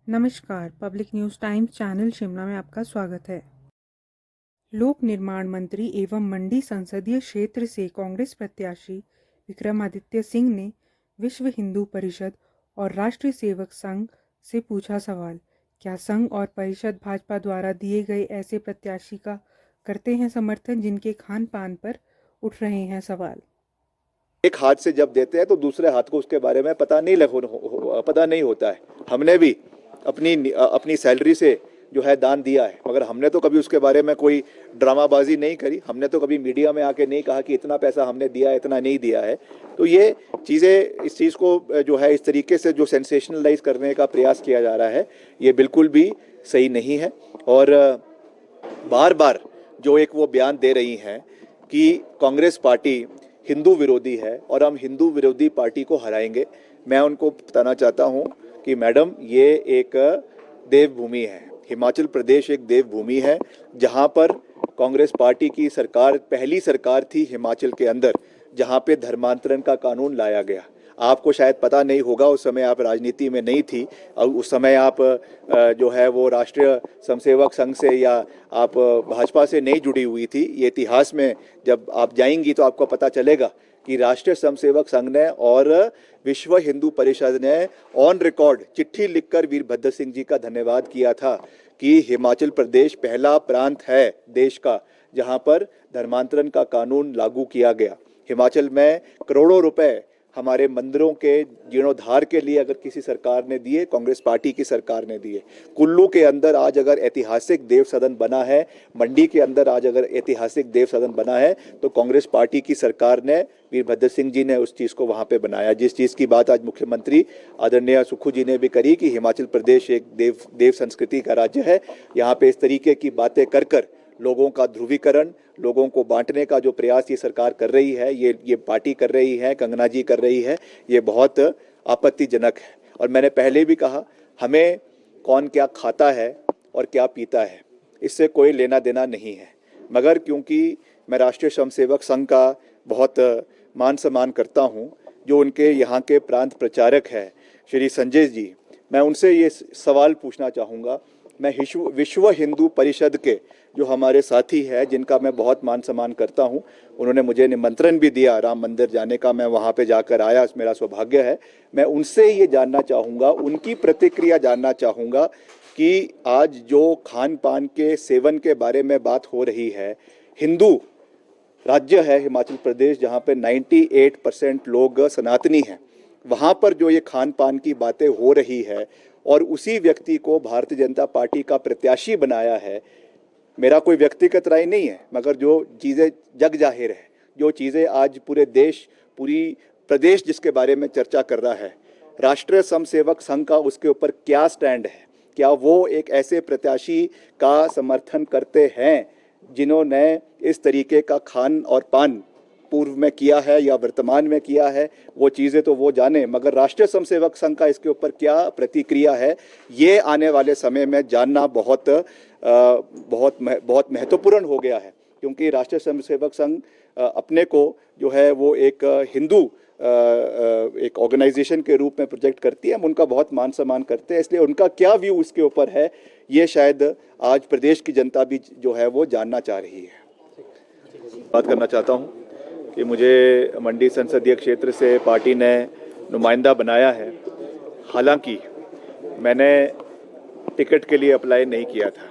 नमस्कार, public news times channel Shimla में आपका स्वागत है। लोक निर्माण मंत्री एवं मंडी संसदीय क्षेत्र से कांग्रेस प्रत्याशी विक्रमादित्य सिंह ने विश्व हिंदू परिषद और राष्ट्रीय सेवक संघ से पूछा सवाल, क्या संघ और परिषद भाजपा द्वारा दिए गए ऐसे प्रत्याशी का करते हैं समर्थन जिनके खान पान पर उठ रहे हैं सवाल। एक हाथ से जब देते हैं तो दूसरे हाथ को उसके बारे में पता नहीं होता है। हमने भी अपनी सैलरी से जो है दान दिया है, मगर हमने तो कभी उसके बारे में कोई ड्रामाबाजी नहीं करी। हमने तो कभी मीडिया में आके नहीं कहा कि इतना पैसा हमने दिया है, इतना नहीं दिया है। तो ये चीज़ें, इस चीज़ को जो है इस तरीके से जो सेंसेशनलाइज करने का प्रयास किया जा रहा है, ये बिल्कुल भी सही नहीं है। और बार बार जो एक वो बयान दे रही हैं कि कांग्रेस पार्टी हिंदू विरोधी है और हम हिंदू विरोधी पार्टी को हराएंगे, मैं उनको बताना चाहता हूं कि मैडम, ये एक देवभूमि है। हिमाचल प्रदेश एक देवभूमि है जहां पर कांग्रेस पार्टी की सरकार पहली सरकार थी हिमाचल के अंदर जहां पे धर्मांतरण का कानून लाया गया। आपको शायद पता नहीं होगा, उस समय आप राजनीति में नहीं थी और उस समय आप जो है वो राष्ट्रीय स्वयंसेवक संघ से या आप भाजपा से नहीं जुड़ी हुई थी। ये इतिहास में जब आप जाएंगी तो आपको पता चलेगा कि राष्ट्रीय स्वयंसेवक संघ ने और विश्व हिंदू परिषद ने ऑन रिकॉर्ड चिट्ठी लिखकर वीरभद्र सिंह जी का धन्यवाद किया था कि हिमाचल प्रदेश पहला प्रांत है देश का जहां पर धर्मांतरण का कानून लागू किया गया। हिमाचल में करोड़ों रुपए हमारे मंदिरों के जीर्णोद्धार के लिए अगर किसी सरकार ने दिए, कांग्रेस पार्टी की सरकार ने दिए। कुल्लू के अंदर आज अगर ऐतिहासिक देव सदन बना है, मंडी के अंदर आज अगर ऐतिहासिक देव सदन बना है, तो कांग्रेस पार्टी की सरकार ने, वीरभद्र सिंह जी ने उस चीज़ को वहाँ पे बनाया। जिस चीज़ की बात आज मुख्यमंत्री आदरणीय सुक्खू जी ने भी करी कि हिमाचल प्रदेश एक देव संस्कृति का राज्य है। यहाँ पे इस तरीके की बातें कर लोगों का ध्रुवीकरण, लोगों को बांटने का जो प्रयास ये सरकार कर रही है, ये पार्टी कर रही है, कंगना जी कर रही है, ये बहुत आपत्तिजनक है। और मैंने पहले भी कहा, हमें कौन क्या खाता है और क्या पीता है इससे कोई लेना देना नहीं है, मगर क्योंकि मैं राष्ट्रीय स्वयंसेवक संघ का बहुत मान सम्मान करता हूँ, जो उनके यहाँ के प्रांत प्रचारक हैं श्री संजय जी, मैं उनसे ये सवाल पूछना चाहूँगा। मैं विश्व हिंदू परिषद के जो हमारे साथी हैं, जिनका मैं बहुत मान सम्मान करता हूं, उन्होंने मुझे निमंत्रण भी दिया राम मंदिर जाने का, मैं वहां पे जाकर आया, मेरा सौभाग्य है। मैं उनसे ये जानना चाहूँगा, उनकी प्रतिक्रिया जानना चाहूँगा कि आज जो खान पान के सेवन के बारे में बात हो रही है, हिंदू राज्य है हिमाचल प्रदेश जहाँ पे 98% लोग सनातनी हैं, वहाँ पर जो ये खान पान की बातें हो रही है और उसी व्यक्ति को भारतीय जनता पार्टी का प्रत्याशी बनाया है। मेरा कोई व्यक्तिगत राय नहीं है, मगर जो चीज़ें जग जाहिर है, जो चीज़ें आज पूरे देश, पूरी प्रदेश जिसके बारे में चर्चा कर रहा है, राष्ट्रीय स्वयंसेवक संघ का उसके ऊपर क्या स्टैंड है, क्या वो एक ऐसे प्रत्याशी का समर्थन करते हैं जिन्होंने इस तरीके का खान और पान पूर्व में किया है या वर्तमान में किया है, वो चीज़ें तो वो जाने, मगर राष्ट्रीय स्वयंसेवक संघ का इसके ऊपर क्या प्रतिक्रिया है, ये आने वाले समय में जानना बहुत महत्वपूर्ण हो गया है। क्योंकि राष्ट्रीय स्वयंसेवक संघ अपने को जो है वो एक हिंदू एक ऑर्गेनाइजेशन के रूप में प्रोजेक्ट करती है, हम उनका बहुत मान सम्मान करते हैं, इसलिए उनका क्या व्यू इसके ऊपर है, ये शायद आज प्रदेश की जनता भी जो है वो जानना चाह रही है। बात करना चाहता हूँ कि मुझे मंडी संसदीय क्षेत्र से पार्टी ने नुमाइंदा बनाया है। हालांकि मैंने टिकट के लिए अप्लाई नहीं किया था।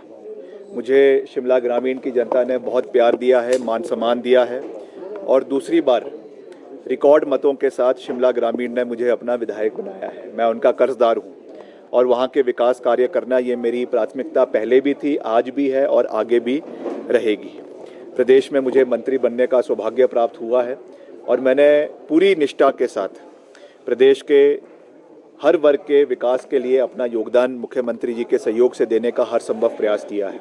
मुझे शिमला ग्रामीण की जनता ने बहुत प्यार दिया है, मान सम्मान दिया है, और दूसरी बार रिकॉर्ड मतों के साथ शिमला ग्रामीण ने मुझे अपना विधायक बनाया है। मैं उनका कर्जदार हूँ और वहाँ के विकास कार्य करना ये मेरी प्राथमिकता पहले भी थी, आज भी है और आगे भी रहेगी। प्रदेश में मुझे मंत्री बनने का सौभाग्य प्राप्त हुआ है और मैंने पूरी निष्ठा के साथ प्रदेश के हर वर्ग के विकास के लिए अपना योगदान मुख्यमंत्री जी के सहयोग से देने का हर संभव प्रयास किया है।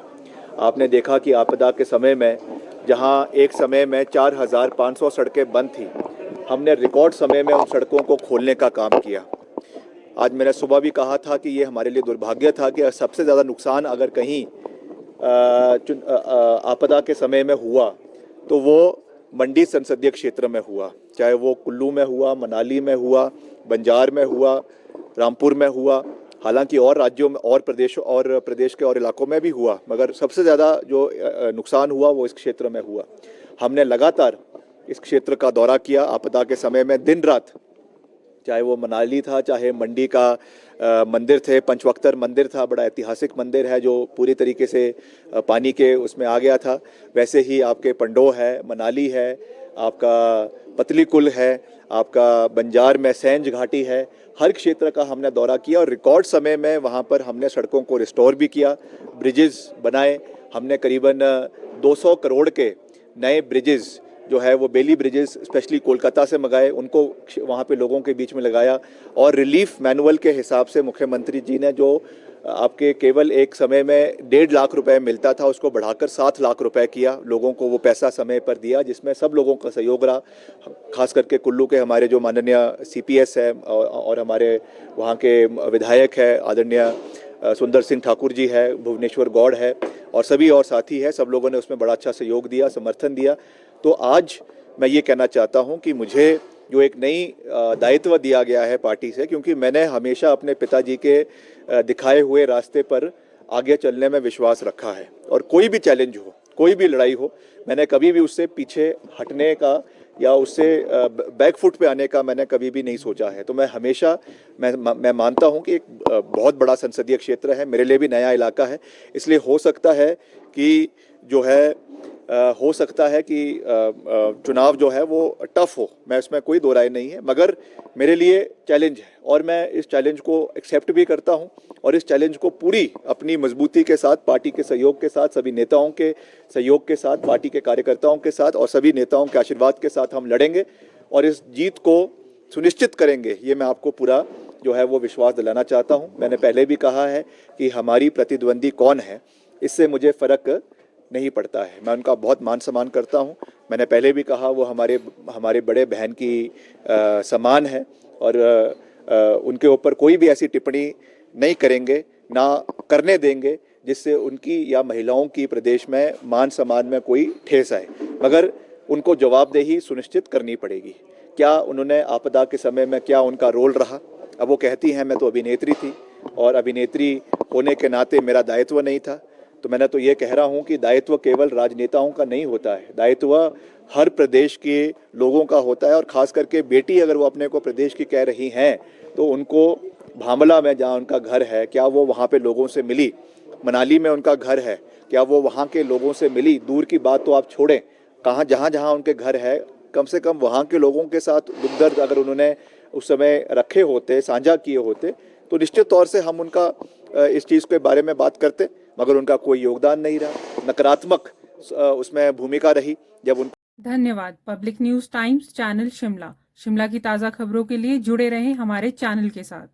आपने देखा कि आपदा के समय में जहां एक समय में 4500 सड़कें बंद थी, हमने रिकॉर्ड समय में उन सड़कों को खोलने का काम किया। आज मैंने सुबह भी कहा था कि ये हमारे लिए दुर्भाग्य था कि सबसे ज़्यादा नुकसान अगर कहीं आपदा के समय में हुआ तो वो मंडी संसदीय क्षेत्र में हुआ, चाहे वो कुल्लू में हुआ, मनाली में हुआ, बंजार में हुआ, रामपुर में हुआ, हालांकि और राज्यों में और प्रदेश के और इलाकों में भी हुआ, मगर सबसे ज़्यादा जो नुकसान हुआ वो इस क्षेत्र में हुआ। हमने लगातार इस क्षेत्र का दौरा किया आपदा के समय में, दिन रात, चाहे वो मनाली था, चाहे मंडी का मंदिर थे, पंचवक्तर मंदिर था, बड़ा ऐतिहासिक मंदिर है जो पूरी तरीके से पानी के उसमें आ गया था। वैसे ही आपके पंडो है, मनाली है, आपका पतली कुल है, आपका बंजार में सेंज घाटी है। हर क्षेत्र का हमने दौरा किया और रिकॉर्ड समय में वहाँ पर हमने सड़कों को रिस्टोर भी किया, ब्रिजेस बनाए। हमने करीबन 200 करोड़ के नए ब्रिजेस जो है वो बेली ब्रिजेस स्पेशली कोलकाता से मंगाए, उनको वहाँ पे लोगों के बीच में लगाया। और रिलीफ मैनुअल के हिसाब से मुख्यमंत्री जी ने जो आपके केवल एक समय में 1.5 लाख रुपए मिलता था उसको बढ़ाकर 7 लाख रुपए किया, लोगों को वो पैसा समय पर दिया, जिसमें सब लोगों का सहयोग रहा। खास करके कुल्लू के हमारे जो माननीय CPS है और हमारे वहाँ के विधायक है आदरणीय सुंदर सिंह ठाकुर जी है, भुवनेश्वर गौड़ है और सभी और साथी है, सब लोगों ने उसमें बड़ा अच्छा सहयोग दिया, समर्थन दिया। तो आज मैं ये कहना चाहता हूँ कि मुझे जो एक नई दायित्व दिया गया है पार्टी से, क्योंकि मैंने हमेशा अपने पिताजी के दिखाए हुए रास्ते पर आगे चलने में विश्वास रखा है और कोई भी चैलेंज हो, कोई भी लड़ाई हो, मैंने कभी भी उससे पीछे हटने का या उससे बैकफुट पे आने का मैंने कभी भी नहीं सोचा है। तो मैं हमेशा मैं मानता हूं कि एक बहुत बड़ा संसदीय क्षेत्र है, मेरे लिए भी नया इलाका है, इसलिए हो सकता है कि जो है हो सकता है कि चुनाव जो है वो टफ हो, मैं इसमें कोई दो राय नहीं है, मगर मेरे लिए चैलेंज है और मैं इस चैलेंज को एक्सेप्ट भी करता हूं और इस चैलेंज को पूरी अपनी मजबूती के साथ, पार्टी के सहयोग के साथ, सभी नेताओं के सहयोग के साथ, पार्टी के कार्यकर्ताओं के साथ और सभी नेताओं के आशीर्वाद के साथ हम लड़ेंगे और इस जीत को सुनिश्चित करेंगे। ये मैं आपको पूरा जो है वो विश्वास दिलाना चाहता हूँ। मैंने पहले भी कहा है कि हमारी प्रतिद्वंदी कौन है इससे मुझे फ़र्क नहीं पड़ता है, मैं उनका बहुत मान सम्मान करता हूँ। मैंने पहले भी कहा वो हमारे बड़े बहन की समान है और उनके ऊपर कोई भी ऐसी टिप्पणी नहीं करेंगे, ना करने देंगे जिससे उनकी या महिलाओं की प्रदेश में मान सम्मान में कोई ठेस आए, मगर उनको जवाबदेही सुनिश्चित करनी पड़ेगी। क्या उन्होंने आपदा के समय में क्या उनका रोल रहा? अब वो कहती हैं मैं तो अभिनेत्री थी और अभिनेत्री होने के नाते मेरा दायित्व नहीं था, तो मैंने तो ये कह रहा हूँ कि दायित्व केवल राजनेताओं का नहीं होता है, दायित्व हर प्रदेश के लोगों का होता है और ख़ास करके बेटी अगर वो अपने को प्रदेश की कह रही हैं तो उनको भामला में जहाँ उनका घर है क्या वो वहाँ पे लोगों से मिली? मनाली में उनका घर है क्या वो वहाँ के लोगों से मिली? दूर की बात तो आप छोड़ें, कहाँ जहाँ उनके घर है कम से कम वहाँ के लोगों के साथ दुख दर्द अगर उन्होंने उस समय रखे होते, साझा किए होते, तो निश्चित तौर से हम उनका इस चीज़ के बारे में बात करते, मगर उनका कोई योगदान नहीं रहा, नकारात्मक उसमें भूमिका रही जब उन। धन्यवाद। Public news times channel Shimla की ताज़ा खबरों के लिए जुड़े रहें हमारे चैनल के साथ।